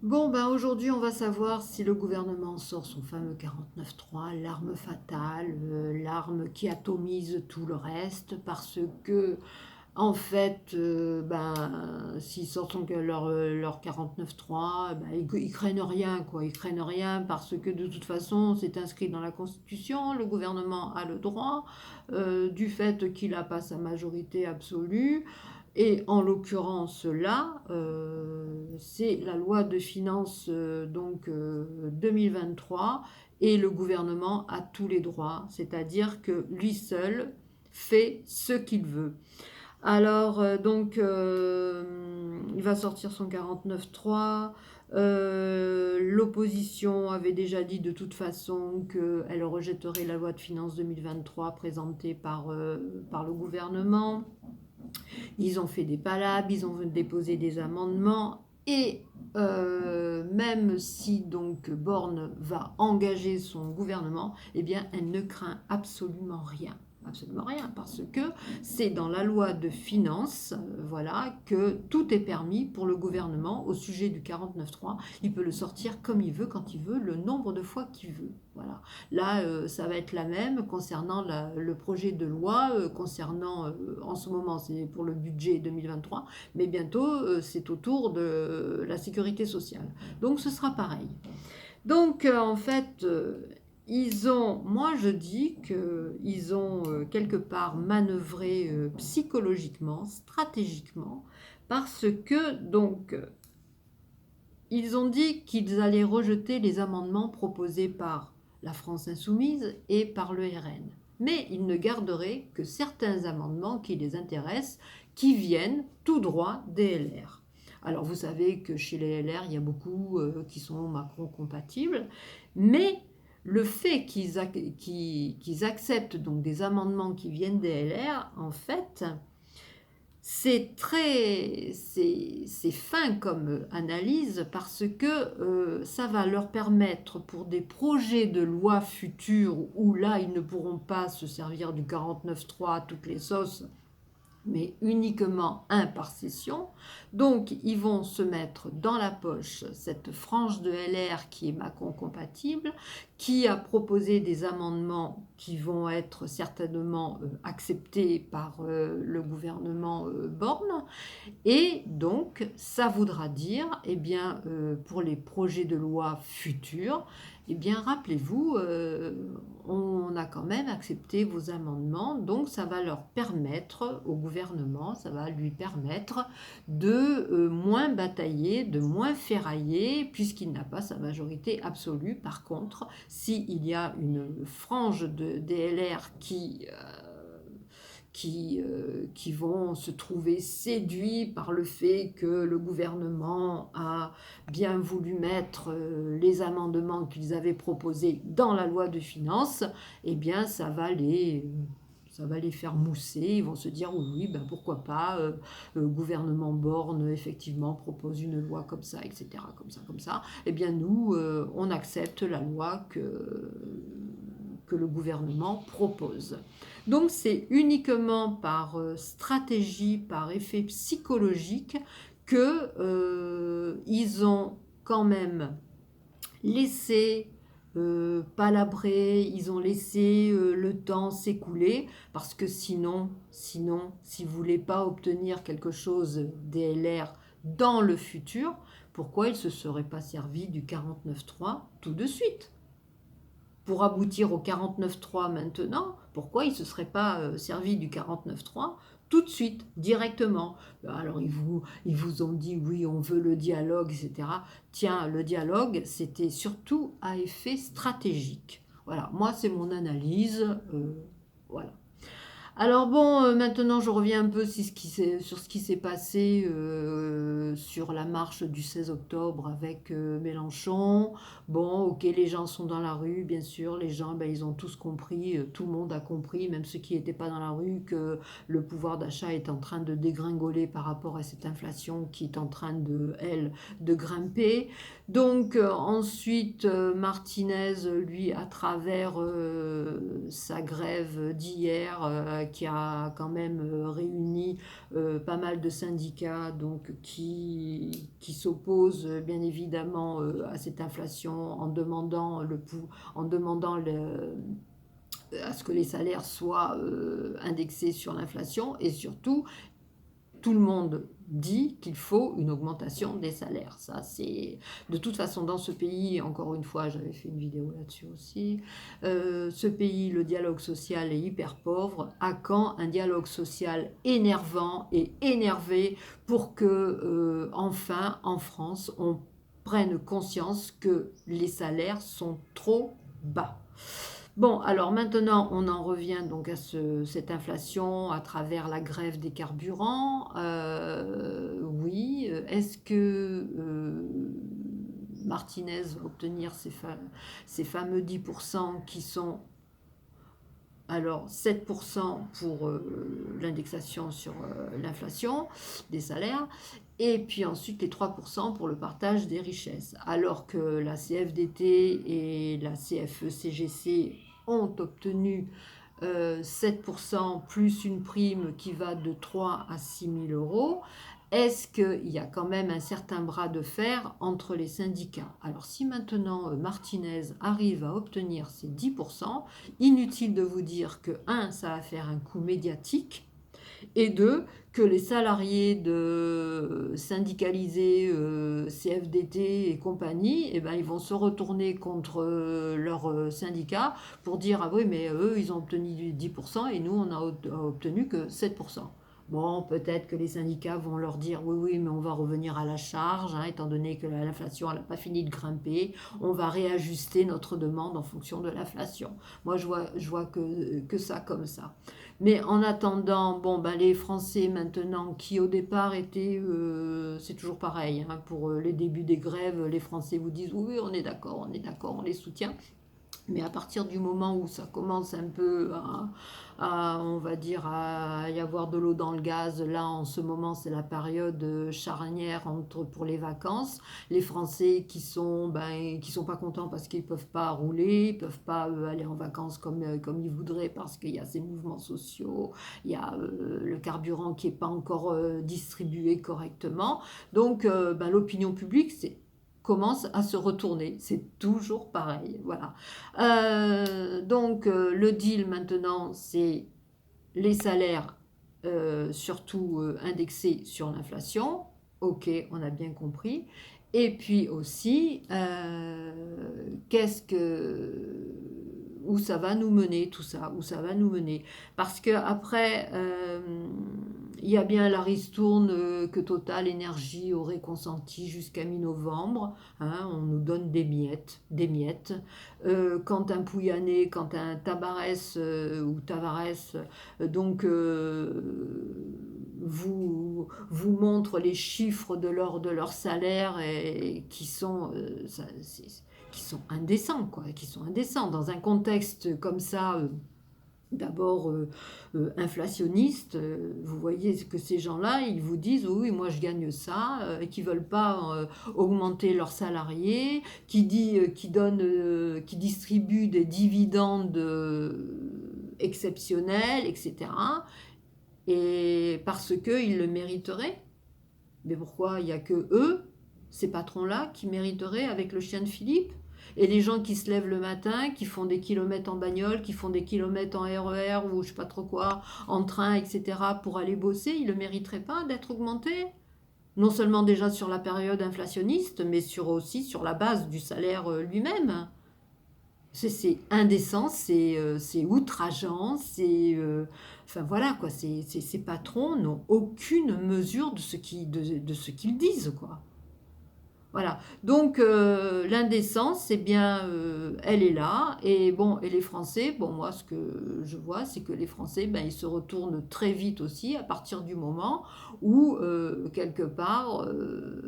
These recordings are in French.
Bon, ben aujourd'hui, on va savoir si le gouvernement sort son fameux 49.3, l'arme fatale, l'arme qui atomise tout le reste, parce que, en fait, s'ils sortent leur 49.3, ben, ils craignent rien, quoi. Ils craignent rien parce que de toute façon, c'est inscrit dans la Constitution, le gouvernement a le droit, du fait qu'il n'a pas sa majorité absolue. Et en l'occurrence là, c'est la loi de finances 2023 et le gouvernement a tous les droits, c'est-à-dire que lui seul fait ce qu'il veut. Alors, il va sortir son 49.3. L'opposition avait déjà dit de toute façon qu'elle rejetterait la loi de finances 2023 présentée par le gouvernement. Ils ont fait des palabres, ils ont déposé des amendements et même si donc Borne va engager son gouvernement, eh bien elle ne craint absolument rien. Absolument rien, parce que c'est dans la loi de finances, voilà, que tout est permis pour le gouvernement au sujet du 49.3. Il peut le sortir comme il veut, quand il veut, le nombre de fois qu'il veut. Voilà. Là, ça va être la même concernant le projet de loi, concernant, en ce moment, c'est pour le budget 2023, mais bientôt, c'est autour de la sécurité sociale. Donc, ce sera pareil. Donc, en fait, moi je dis qu'ils ont quelque part manœuvré psychologiquement, stratégiquement, parce que, ils ont dit qu'ils allaient rejeter les amendements proposés par la France insoumise et par le RN. Mais ils ne garderaient que certains amendements qui les intéressent, qui viennent tout droit des LR. Alors vous savez que chez les LR, il y a beaucoup qui sont Macron compatibles, mais le fait qu'ils acceptent donc des amendements qui viennent des LR, en fait, c'est fin comme analyse parce que ça va leur permettre pour des projets de loi futurs où là ils ne pourront pas se servir du 49.3 à toutes les sauces, mais uniquement un par session. Donc ils vont se mettre dans la poche cette frange de LR qui est Macron compatible, qui a proposé des amendements qui vont être certainement acceptés par le gouvernement Borne. Et donc, ça voudra dire, eh bien, pour les projets de loi futurs, eh bien, rappelez-vous, on a quand même accepté vos amendements, donc ça va leur permettre, au gouvernement, ça va lui permettre de moins batailler, de moins ferrailler, puisqu'il n'a pas sa majorité absolue. Par contre, s'il y a une frange de DLR qui vont se trouver séduits par le fait que le gouvernement a bien voulu mettre les amendements qu'ils avaient proposés dans la loi de finances, eh bien ça va les faire mousser, ils vont se dire oui, ben pourquoi pas, le gouvernement Borne effectivement propose une loi comme ça, etc., comme ça, eh bien nous, on accepte la loi que le gouvernement propose. Donc c'est uniquement par stratégie, par effet psychologique que ils ont quand même laissé palabrer, ils ont laissé le temps s'écouler, parce que sinon, si vous ne voulez pas obtenir quelque chose des LR dans le futur, pourquoi ils ne se seraient pas servis du 49.3 tout de suite pour aboutir au 49.3 maintenant, pourquoi ils ne se seraient pas servis du 49.3 tout de suite, directement? Alors ils vous ont dit oui, on veut le dialogue, etc. Tiens, le dialogue, c'était surtout à effet stratégique. Voilà, moi c'est mon analyse. Voilà. Alors bon, maintenant je reviens un peu sur ce qui s'est passé sur la marche du 16 octobre avec Mélenchon. Bon, ok, les gens sont dans la rue, bien sûr, les gens, ben, ils ont tous compris, tout le monde a compris, même ceux qui n'étaient pas dans la rue, que le pouvoir d'achat est en train de dégringoler par rapport à cette inflation qui est en train de grimper. Donc ensuite, Martinez, lui, à travers sa grève d'hier, qui a quand même réuni pas mal de syndicats donc, qui s'oppose bien évidemment à cette inflation en demandant, à ce que les salaires soient indexés sur l'inflation, et surtout tout le monde dit qu'il faut une augmentation des salaires. Ça, c'est de toute façon dans ce pays, encore une fois, j'avais fait une vidéo là-dessus aussi, ce pays, le dialogue social est hyper pauvre. À quand un dialogue social énervant et énervé pour que, enfin, en France, on prenne conscience que les salaires sont trop bas. Bon, alors maintenant, on en revient donc à cette inflation à travers la grève des carburants. Oui, est-ce que Martinez va obtenir ces fameux 10% qui sont alors 7% pour l'indexation sur l'inflation des salaires, et puis ensuite les 3% pour le partage des richesses. Alors que la CFDT et la CFE-CGC ont obtenu 7% plus une prime qui va de 3 à 6 000 euros. Est-ce qu'il y a quand même un certain bras de fer entre les syndicats? Alors si maintenant Martinez arrive à obtenir ces 10%, inutile de vous dire que 1, ça va faire un coup médiatique, et 2, que les salariés de syndicalisés CFDT et compagnie, eh ben, ils vont se retourner contre leur syndicat pour dire ah oui mais eux ils ont obtenu 10% et nous on a obtenu que 7%. Bon, peut-être que les syndicats vont leur dire oui, oui, mais on va revenir à la charge, hein, étant donné que l'inflation n'a pas fini de grimper, on va réajuster notre demande en fonction de l'inflation. Moi, je vois que ça comme ça. Mais en attendant, bon, ben, les Français maintenant qui au départ étaient, c'est toujours pareil, hein, pour les débuts des grèves, les Français vous disent oui, on est d'accord, on les soutient. Mais à partir du moment où ça commence un peu on va dire, à y avoir de l'eau dans le gaz, là en ce moment c'est la période charnière pour les vacances. Les Français qui sont pas contents parce qu'ils peuvent pas rouler, ils peuvent pas aller en vacances comme ils voudraient parce qu'il y a ces mouvements sociaux, il y a le carburant qui est pas encore distribué correctement. Donc l'opinion publique commence à se retourner. C'est toujours pareil. Voilà. Donc, le deal maintenant, c'est les salaires, surtout indexés sur l'inflation. Ok, on a bien compris. Et puis aussi, où ça va nous mener tout ça, où ça va nous mener. Parce que après, il y a bien la ristourne que Total Énergie aurait consenti jusqu'à mi-novembre. Hein, on nous donne des miettes, des miettes. Quand un Pouyanné, quand un Tabarès ou Tavares, vous montre les chiffres de leur salaire et qui sont indécents, quoi, qui sont indécents dans un contexte comme ça. D'abord inflationniste, vous voyez que ces gens-là, ils vous disent oui, moi je gagne ça, et qui veulent pas augmenter leurs salariés, qui distribuent des dividendes exceptionnels, etc. Et parce qu'ils le mériteraient. Mais pourquoi il n'y a que eux, ces patrons-là, qui mériteraient avec le chien de Philippe? Et les gens qui se lèvent le matin, qui font des kilomètres en bagnole, qui font des kilomètres en RER ou je sais pas trop quoi, en train, etc., pour aller bosser, ils ne le mériteraient pas d'être augmentés? Non seulement déjà sur la période inflationniste, mais aussi sur la base du salaire lui-même. C'est indécent, c'est outrageant, enfin voilà quoi, ces patrons n'ont aucune mesure de ce qu'ils disent, quoi. Voilà. Donc l'indécence, eh bien, elle est là. Et bon, et les Français, bon, moi, ce que je vois, c'est que les Français, ben, ils se retournent très vite aussi à partir du moment où, quelque part,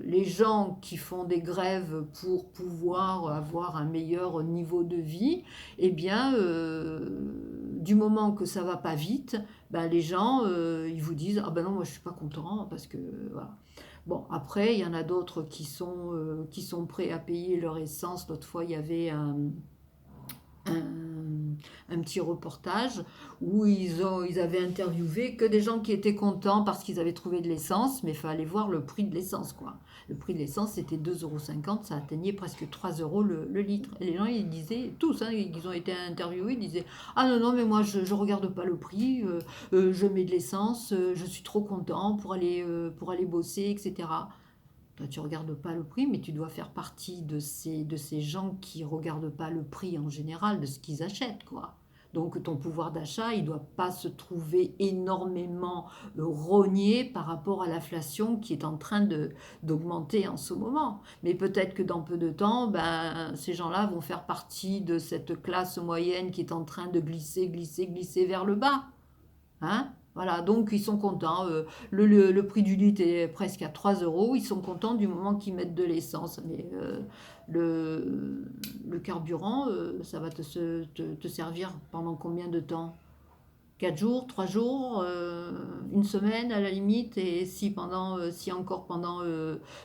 les gens qui font des grèves pour pouvoir avoir un meilleur niveau de vie, eh bien, du moment que ça va pas vite, ben, les gens, ils vous disent, ah ben non, moi, je suis pas content parce que, voilà. Bon, après, il y en a d'autres qui sont prêts à payer leur essence. L'autre fois, il y avait un un petit reportage où ils avaient interviewé que des gens qui étaient contents parce qu'ils avaient trouvé de l'essence, mais il fallait voir le prix de l'essence, quoi. Le prix de l'essence, c'était 2,50 €, ça atteignait presque 3 € le litre. Et les gens, ils disaient, tous, hein, ils ont été interviewés, ils disaient, ah non, non, mais moi, je regarde pas le prix, je mets de l'essence, je suis trop content pour aller bosser, etc. Toi, tu ne regardes pas le prix, mais tu dois faire partie de ces gens qui ne regardent pas le prix en général de ce qu'ils achètent, quoi. Donc ton pouvoir d'achat, il ne doit pas se trouver énormément rogné par rapport à l'inflation qui est en train d'augmenter en ce moment. Mais peut-être que dans peu de temps, ben, ces gens-là vont faire partie de cette classe moyenne qui est en train de glisser, glisser, glisser vers le bas. Hein? Voilà, donc ils sont contents. Le prix du litre est presque à 3 €. Ils sont contents du moment qu'ils mettent de l'essence. Mais le carburant, ça va te servir pendant combien de temps? 4 jours, 3 jours, une semaine à la limite, et si encore pendant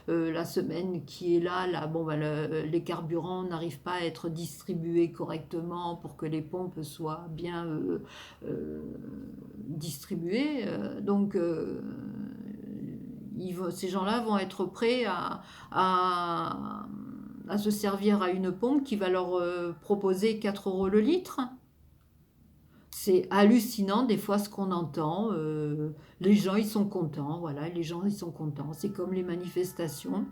la semaine qui est là, bon, bah, les carburants n'arrivent pas à être distribués correctement pour que les pompes soient bien distribuées, donc ces gens-là vont être prêts à se servir à une pompe qui va leur proposer 4 € le litre. C'est hallucinant des fois ce qu'on entend. Les gens, ils sont contents. Voilà, les gens, ils sont contents. C'est comme les manifestations.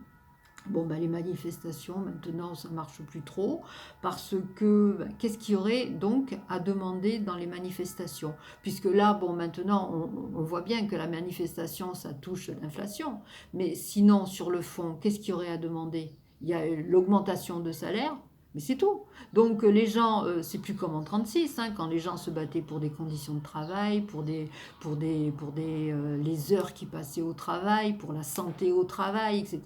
Bon, ben, les manifestations, maintenant, ça marche plus trop. Parce que, ben, qu'est-ce qu'il y aurait donc à demander dans les manifestations? Puisque là, bon, maintenant, on voit bien que la manifestation, ça touche l'inflation. Mais sinon, sur le fond, qu'est-ce qu'il y aurait à demander? Il y a l'augmentation de salaire. Mais c'est tout. Donc les gens, c'est plus comme en 36, hein, quand les gens se battaient pour des conditions de travail, les heures qui passaient au travail, pour la santé au travail, etc.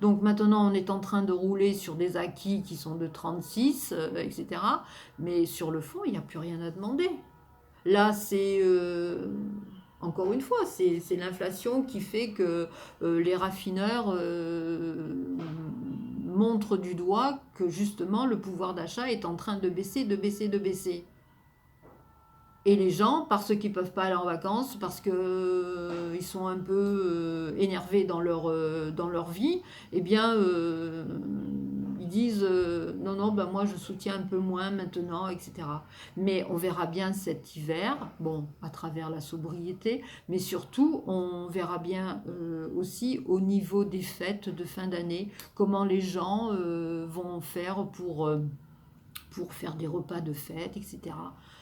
Donc maintenant, on est en train de rouler sur des acquis qui sont de 36, etc. Mais sur le fond, il n'y a plus rien à demander. Là, c'est encore une fois, c'est l'inflation qui fait que les raffineurs montrent du doigt que justement le pouvoir d'achat est en train de baisser, de baisser, de baisser. Et les gens, parce qu'ils ne peuvent pas aller en vacances, parce qu'ils sont un peu énervés dans leur vie, eh bien, ils disent non, non, ben moi je soutiens un peu moins maintenant, etc. Mais on verra bien cet hiver, bon, à travers la sobriété, mais surtout, on verra bien aussi au niveau des fêtes de fin d'année, comment les gens vont faire pour faire des repas de fête, etc.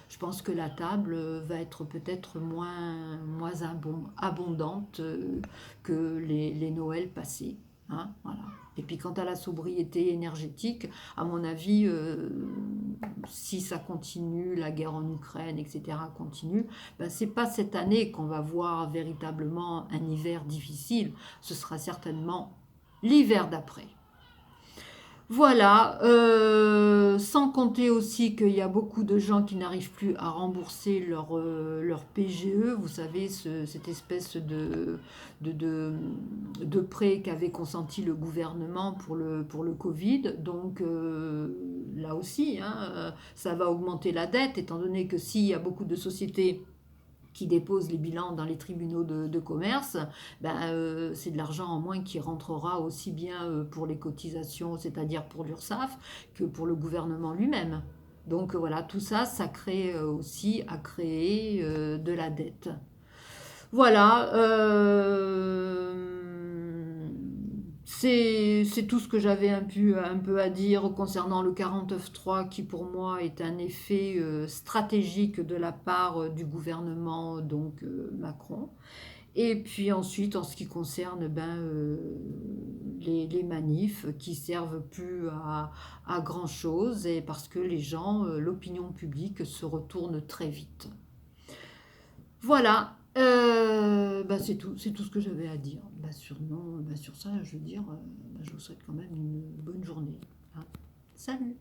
Je pense que la table va être peut-être moins abondante que les Noëls passés. Hein, voilà. Et puis quant à la sobriété énergétique, à mon avis, si ça continue, la guerre en Ukraine, etc., continue, ben, c'est pas cette année qu'on va voir véritablement un hiver difficile, ce sera certainement l'hiver d'après. Voilà, sans compter aussi qu'il y a beaucoup de gens qui n'arrivent plus à rembourser leur PGE, vous savez, cette espèce de prêt qu'avait consenti le gouvernement pour le Covid. Donc là aussi, hein, ça va augmenter la dette, étant donné que s'il y a beaucoup de sociétés qui déposent les bilans dans les tribunaux de commerce, ben, c'est de l'argent en moins qui rentrera aussi bien pour les cotisations, c'est-à-dire pour l'URSSAF, que pour le gouvernement lui-même. Donc voilà, tout ça, ça crée aussi à créer de la dette. Voilà, c'est tout ce que j'avais un peu à dire concernant le 49.3 qui pour moi est un effet stratégique de la part du gouvernement donc Macron. Et puis ensuite en ce qui concerne les manifs qui servent plus à grand chose et parce que les gens, l'opinion publique se retourne très vite. Voilà, c'est tout ce que j'avais à dire. Sur ça, je veux dire, je vous souhaite quand même une bonne journée. Hein. Salut!